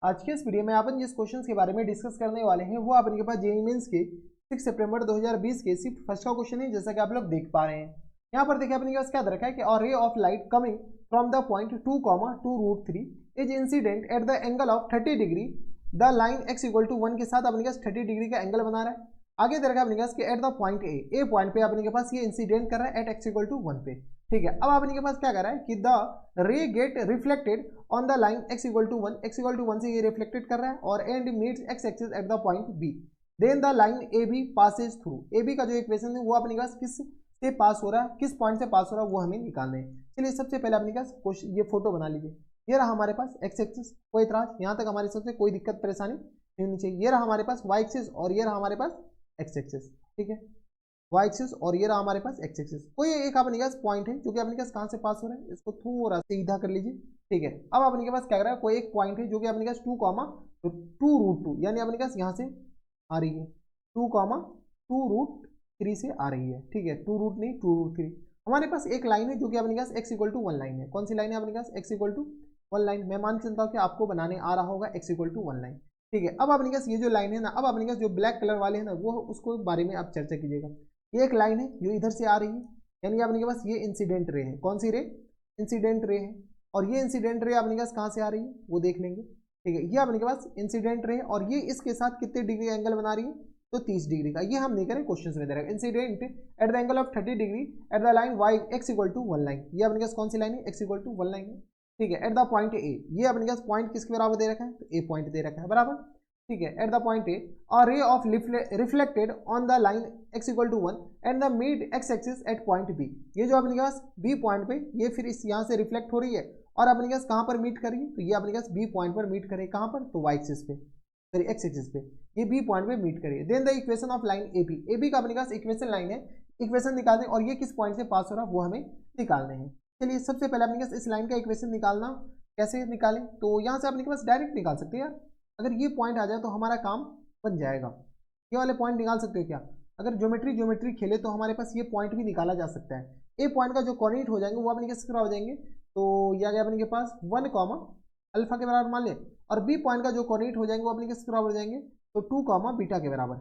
आज के इस वीडियो में अपन जिस क्वेश्चन के बारे में डिस्कस करने वाले हैं वो अपन के पास जेईई मेंस के 6 सितंबर 2020 के शिफ्ट फर्स्ट का क्वेश्चन है, जैसा कि आप लोग देख पा रहे हैं। यहाँ पर देखिए अपने के पास क्या दे रखा है कि a ray of light coming from the point 2,2√3 is incident at the angle of 30 degree. The line x equal to 1 के साथ अपने के पास 30 डिग्री का एंगल बना रहा है। आगे दे रखा है अपने के पास कि eight the point A point पे अपने के पास ये इंसिडेंट कर रहा है एट x इक्वल टू 1 पे। ठीक है, अब अपने के पास क्या कर रहा है कि the ray get reflected on the line x equal to 1, x equal to 1 से ये रिफ्लेक्टेड कर रहा है और and meets x axis at the point b। Then the line AB passes through. AB का जो इक्वेशन है वो अपने पास किस से पास हो रहा है, किस पॉइंट से पास हो रहा है वो हमें निकालना है। चलिए सबसे पहले अपने पास ये फोटो बना लीजिए। ये रहा हमारे पास x एक्सिस, कोई इतराज यहाँ तक हमारे सबसे कोई दिक्कत परेशानी नहीं होनी चाहिए। ये रहा हमारे पास y एक्सिस और ये रहा हमारे पास x एक्सिस। ठीक है, y एक्सिस और ये रहा हमारे पास x एक्सिस। कोई एक अपने पास पॉइंट है जो कि अपने पास कहां से पास हो रहा है, इसको थोड़ा सीधा कर लीजिए। ठीक है, अब अपने के पास क्या कर रहा है, कोई एक पॉइंट है जो कि अपने पास 2,2√2 यानी अपने पास यहां से आ रही है 2,2√3 से आ रही है। ठीक है, 2 रूट नहीं 2√3। हमारे पास एक लाइन है जो कि अपने पास x इक्वल टू 1 लाइन है। कौन सी लाइन है अपने पास, x इक्वल टू 1 लाइन। मैं मान चलता हूँ कि आपको बनाने आ रहा होगा x इक्वल टू 1 लाइन। ठीक है, अब अपने पास ये जो लाइन है ना, अब अपने पास जो ब्लैक कलर वाले हैं ना वो उसको बारे में आप चर्चा कीजिएगा। ये एक लाइन है जो इधर से आ रही है, यानी अपने के पास ये इंसिडेंट रे है। कौन सी रे, इंसिडेंट रे है। और ये इंसिडेंट रे अपने के पास कहाँ से आ रही है वो देख लेंगे। ठीक है, ये अपने के पास इंसिडेंट रे है और ये इसके साथ कितने डिग्री एंगल बना रही है, तो 30 डिग्री का। ये हम नहीं करें, क्वेश्चन में दे रहा है incident at the angle of 30 degree at the line y x equal to 1 line. ये अपने पास कौन सी लाइन है, x इक्वल टू 1 लाइन है। ठीक है, एट द पॉइंट ए, ये अपने पास पॉइंट किसके बराबर दे रखा है, तो ए पॉइंट दे रखा है बराबर। ठीक है, at the point A a ray of reflected on the line x equal to 1 and the mid x axis at point b। ये जो अपने पास b पॉइंट पे ये फिर इस यहाँ से रिफ्लेक्ट हो रही है और अपने पास कहाँ पर मीट करेगी, तो ये अपने पास b पॉइंट पर मीट करे। कहाँ पर, तो y एक्सिस पे, सॉरी x एक्सिस पे, ये b पॉइंट पे मीट करिए। Then the equation of line AB का अपने पास इक्वेशन लाइन है, इक्वेशन निकालने और ये किस पॉइंट से पास हो रहा है वो हमें निकालने हैं। चलिए सबसे पहले अपने पास इस लाइन का इक्वेशन निकालना कैसे निकालें, तो यहाँ से अपने के पास डायरेक्ट निकाल सकते हैं यार। अगर ये पॉइंट आ जाए तो हमारा काम बन जाएगा। ये वाले पॉइंट निकाल सकते हो क्या, अगर ज्योमेट्री खेले तो हमारे पास ये पॉइंट भी निकाला जा सकता है। ए पॉइंट का जो कोऑर्डिनेट हो जाएंगे वो अपने किस तरह हो जाएंगे, तो ये आ गया अपने के पास 1 कॉमा अल्फा के बराबर मान ले, और बी पॉइंट का जो कोऑर्डिनेट हो जाएंगे वो अपने किस बराबर हो जाएंगे, तो 2 कॉमा बीटा के बराबर,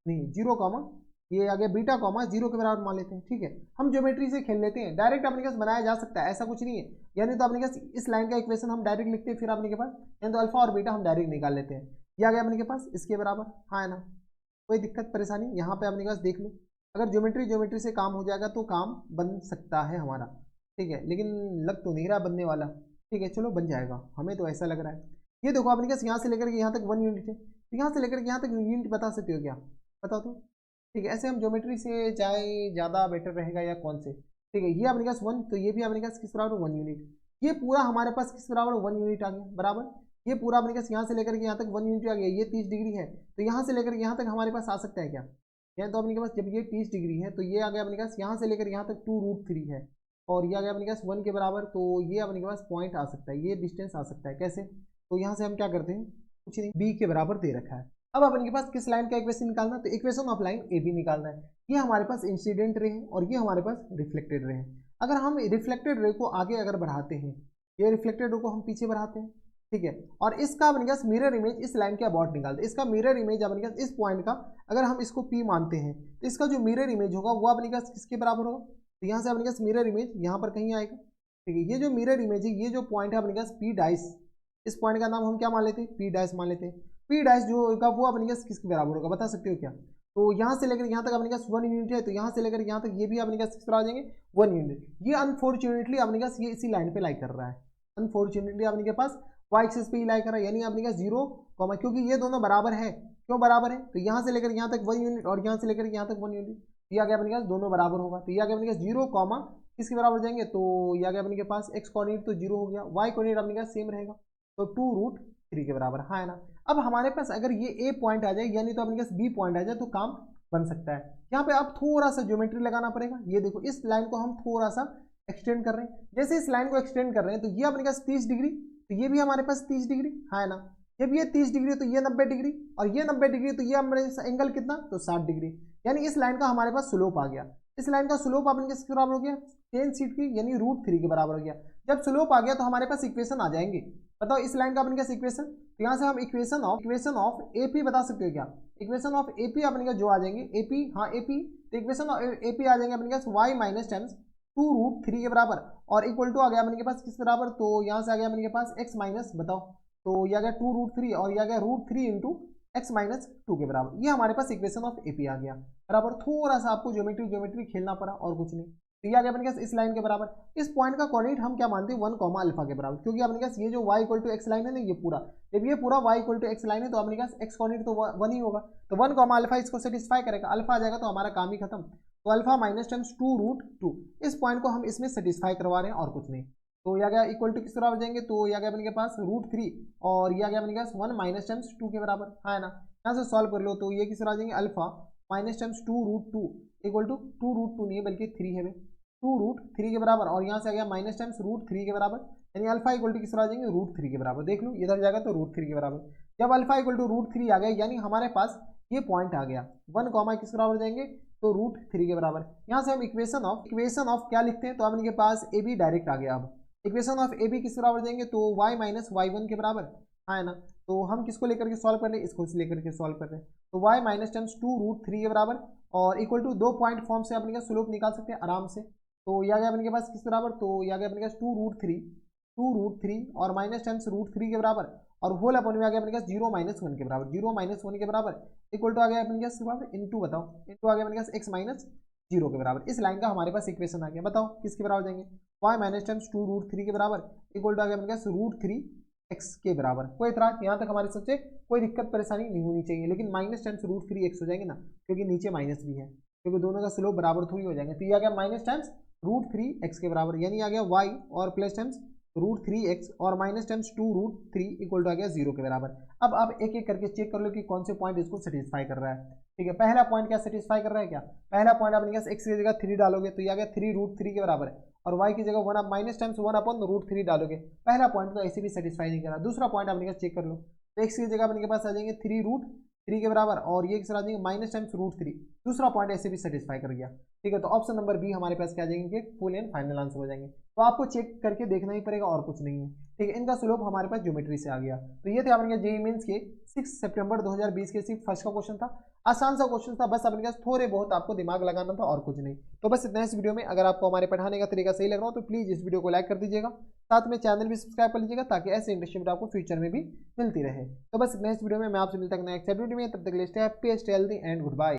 नहीं 0 कॉमा, ये आ गया बीटा कॉमा 0 के बराबर मान लेते हैं। ठीक है, हम ज्योमेट्री से खेल लेते हैं, डायरेक्ट अपने पास बनाया जा सकता है, ऐसा कुछ नहीं है। यानी तो अपने पास इस लाइन का इक्वेशन हम डायरेक्ट लिखते हैं, फिर अपने के पास यानी तो अल्फा और बीटा हम डायरेक्ट निकाल लेते हैं। ये आ गया अपने के पास इसके बराबर, हाँ है ना, कोई दिक्कत परेशानी यहाँ पे अपने पास देख लो। अगर ज्योमेट्री से काम हो जाएगा तो काम बन सकता है हमारा। ठीक है, लेकिन लग तो नहीं रहा बनने वाला। ठीक है, चलो बन जाएगा, हमें तो ऐसा लग रहा है। ये देखो अपने पास यहाँ से लेकर के यहाँ तक 1 यूनिट है, तो यहाँ से लेकर के यहाँ तक यूनिट बता सकते हो क्या, बता दो। ठीक है, ऐसे हम ज्योमेट्री से जाए ज़्यादा बेटर रहेगा या कौन से। ठीक है, ये अपने पास 1, तो ये भी अपने पास किस बराबर 1 यूनिट। ये पूरा हमारे पास किस बराबर 1 यूनिट आ गया बराबर। ये पूरा अपने पास यहाँ से लेकर के यहाँ तक 1 यूनिट आ गया। ये 30 डिग्री है, तो यहाँ से लेकर के यहाँ तक हमारे पास आ सकता है क्या, यहाँ तो अपने के पास जब ये 30 डिग्री है तो ये आ गया अपने पास यहाँ से लेकर यहाँ तक 2√3 है और ये आ गया अपने पास 1 के बराबर, तो ये अपने के पास पॉइंट आ सकता है, ये डिस्टेंस आ सकता है। कैसे, तो यहाँ से हम क्या करते हैं, कुछ नहीं, बी के बराबर दे रखा है। अब अपने के पास किस लाइन का इक्वेशन निकालना, तो equation of line A B निकालना है। ये हमारे पास इंसिडेंट रे है और ये हमारे पास रिफ्लेक्टेड रे है। अगर हम रिफ्लेक्टेड रे को आगे अगर बढ़ाते हैं, ये रिफ्लेक्टेड रे को हम पीछे बढ़ाते हैं। ठीक है, और इसका अपने पास मिरर इमेज इस लाइन के अबाउट निकालते हैं। इसका मिरर इमेज अपने पास इस पॉइंट का अगर हम इसको P मानते हैं तो इसका जो मिरर इमेज होगा वो अपने पास किसके बराबर होगा, तो यहाँ से अपने पास मिरर इमेज यहाँ पर कहीं आएगा। ठीक है, ये जो मिरर इमेज है, ये जो पॉइंट है अपने पास P डाइस, इस पॉइंट का नाम हम क्या मान लेते हैं, P डाइस मान लेते हैं। P डाइस जो होगा वो अपने पास किसके बराबर होगा बता सकते हो क्या, तो यहाँ से लेकर यहाँ तक अपने पास 1 यूनिट है, तो यहाँ से लेकर यहाँ तक ये भी अपने पास किस तरह आ जाएंगे 1 यूनिट। ये अनफॉर्चुनेटली अपने पास ये इसी लाइन पे लाई कर रहा है, अनफॉर्चुनेटली अपने के पास y एक्सिस पे ही लाई कर रहा है, यानी अपने पास 0 कॉमा, क्योंकि ये दोनों बराबर है। क्यों बराबर है, तो यहाँ से लेकर यहाँ तक 1 यूनिट और यहाँ से लेकर यहाँ तक 1 यूनिट, ये आ गया अपने पास दोनों बराबर होगा, तो ये आ गया अपने पास 0 कॉमा किसके बराबर जाएंगे, तो ये आ गया अपने के पास x कोऑर्डिनेट तो 0 हो गया, y कोऑर्डिनेट अपने पास सेम रहेगा, तो 2√3 के बराबर, हाँ है ना। अब हमारे पास अगर ये a पॉइंट आ जाए यानी तो अपने पास b पॉइंट आ जाए तो काम बन सकता है। यहाँ पे आप थोड़ा सा ज्योमेट्री लगाना पड़ेगा। ये देखो इस लाइन को हम थोड़ा सा एक्सटेंड कर रहे हैं, जैसे इस लाइन को एक्सटेंड कर रहे हैं तो ये अपने पास 30 डिग्री, तो ये भी हमारे पास 30 डिग्री, हाँ है ना। जब ये 30 डिग्री तो ये 90 डिग्री और ये 90 डिग्री, तो ये हमारे एंगल कितना, तो 60 डिग्री। यानी इस लाइन का हमारे पास स्लोप आ गया। इस लाइन का स्लोप अपने किसके बराबर हो गया, tan सीट की, यानी √3 के बराबर हो गया। जब स्लोप आ गया तो हमारे पास इक्वेशन आ जाएंगे, बताओ इस लाइन का अपने पास इक्वेशन, तो यहाँ से हम इक्वेशन ऑफ एपी बता सकते हो क्या, इक्वेशन ऑफ एपी अपने पास जो आ जाएंगे एपी, हाँ एपी, तो इक्वेशन ऑफ एपी आ जाएंगे अपने पास वाई माइनस टाइम्स 2√3 के बराबर और इक्वल टू आ गया अपने के पास किस बराबर, तो यहाँ से आ गया अपने के पास एक्स माइनस, बताओ तो यह आ गया 2√3 और यह आ गया √3 इंटू एक्स माइनस 2 के बराबर, ये हमारे पास इक्वेशन ऑफ एपी आ गया बराबर। थोड़ा सा आपको ज्योमेट्री खेलना पड़ा और कुछ नहीं, तो ये आ गया अपने पास इस लाइन के बराबर। इस पॉइंट का कोऑर्डिनेट हम क्या मानते हैं 1 कॉमा अल्फा के बराबर, क्योंकि अपने पास ये जो y equal to x line है ना, ये पूरा जब ये पूरा y equal to x line है तो अपने पास x कोऑर्डिनेट तो 1 ही होगा, तो 1 कॉमा अल्फा इसको सेटिस्फाई करेगा, अल्फा आ जाएगा तो हमारा काम ही खत्म। तो अल्फा माइनस टाइम्स 2√2 इस पॉइंट को हम इसमें सेटिस्फाई करवा रहे हैं और कुछ नहीं, तो यह गया इक्वल टू किस बराबर जाएंगे, तो यह गया अपने के पास √3 और यह गया अपने पास 1 माइनस टाइम्स 2 के बराबर, है ना। यहाँ से सॉल्व कर लो तो ये किस बराबर जाएंगे alpha minus times 2√2 equal to 2√2 नहीं है बल्कि 3 है 2√3 के बराबर, और यहाँ से आ गया माइनस टाइम्स √3 के बराबर, यानी अल्फा इक्वल टू किस बराबर जाएंगे √3 के बराबर। देख लो इधर जाएगा तो √3 के बराबर, जब अल्फा इक्वल टू √3 आ गया यानी हमारे पास ये पॉइंट आ गया 1 कॉमा किस बराबर जाएंगे, तो √3 के बराबर। यहाँ से हम इक्वेशन ऑफ क्या लिखते हैं, तो अपने के पास ए बी डायरेक्ट आ गया। अब इक्वेशन ऑफ ए बी किस बराबर देंगे, तो y माइनस y1 के बराबर, है ना। तो हम किसको लेकर के सॉल्व कर रहे हैं, इसको लेकर के सॉल्व कर रहे हैं, तो y माइनस टाइम्स 2√3 के बराबर और इक्वल टू 2 पॉइंट फॉर्म से अपने का स्लोप निकाल सकते हैं आराम से। तो यह गया अपने के पास किस बराबर, तो यह गया अपने के पास 2√3 और माइनस टाइम्स √3 के बराबर और होल अपन में आ गया अपने पास 0 माइनस 1 के बराबर, 0 माइनस 1 के बराबर इक्वल टू आ गया अपने पास बराबर इंटू, बताओ इंटू आ गया अपने पास x माइनस 0 के बराबर। इस लाइन का हमारे पास इक्वेशन आ गया, बताओ किसके बराबर जाएंगे, y माइनस टाइम्स 2√3 के बराबर इक्वल टू आ गया अपने पास √3x के बराबर। कोई इतराज, यहाँ तक हमारे सबसे कोई दिक्कत परेशानी नहीं होनी चाहिए, लेकिन माइनस टाइम्स √3x हो जाएंगे ना, क्योंकि नीचे माइनस भी है, क्योंकि दोनों का स्लोप बराबर थोड़ी हो जाएंगे। तो ये आ गया माइनस टाइम्स √3x के बराबर, यानी आ गया y और प्लस टाइम्स √3x और माइनस टाइम्स 2√3 इक्वल टू आ गया 0 के बराबर। अब आप एक एक करके चेक कर लो कि कौन से पॉइंट इसको सेटिस्फाई कर रहा है। ठीक है, पहला पॉइंट क्या सेटिस्फाई कर रहा है, क्या पहला पॉइंट अपने पास x की जगह 3 डालोगे तो ये आ गया 3√3 के बराबर है, और y की जगह 1 आप माइनस टाइम्स 1 अपॉन √3 डालोगे, पहला पॉइंट तो ऐसे भी सेटिस्फाई नहीं कर रहा। दूसरा पॉइंट अपने पास चेक कर लो, तो x की जगह अपने पास आ जाएंगे 3√3 के बराबर और ये किस आ जाएंगे माइनस टाइम्स √3, दूसरा पॉइंट ऐसे भी सेटिस्फाई कर गया। ठीक है, तो ऑप्शन नंबर बी हमारे पास क्या आ जाएंगे, फुल एंड फाइनल आंसर हो जाएंगे। तो आपको चेक करके देखना ही पड़ेगा और कुछ नहीं है। ठीक है, इनका स्लोप हमारे पास ज्योमेट्री से आ गया। तो ये थे अपने जेईई मेंस के 6 सितंबर 2020 के सिर्फ फर्स्ट का क्वेश्चन था, आसान सा क्वेश्चन था, बस अपने पास थोड़े बहुत आपको दिमाग लगाना था और कुछ नहीं। तो बस इतना इस वीडियो में। अगर आपको हमारे पढ़ाने का तरीका सही लग रहा हो तो प्लीज इस वीडियो को लाइक कर दीजिएगा, साथ में चैनल भी सब्सक्राइब कर लीजिएगा ताकि ऐसे इंटरेस्टिंग वीडियो आपको फ्यूचर में भी मिलती रहे। तो बस नेक्स्ट वीडियो में मैं आपसे मिलता हूं नेक्स्ट वीडियो में, तब तक के लिए stay happy, stay healthy and good bye.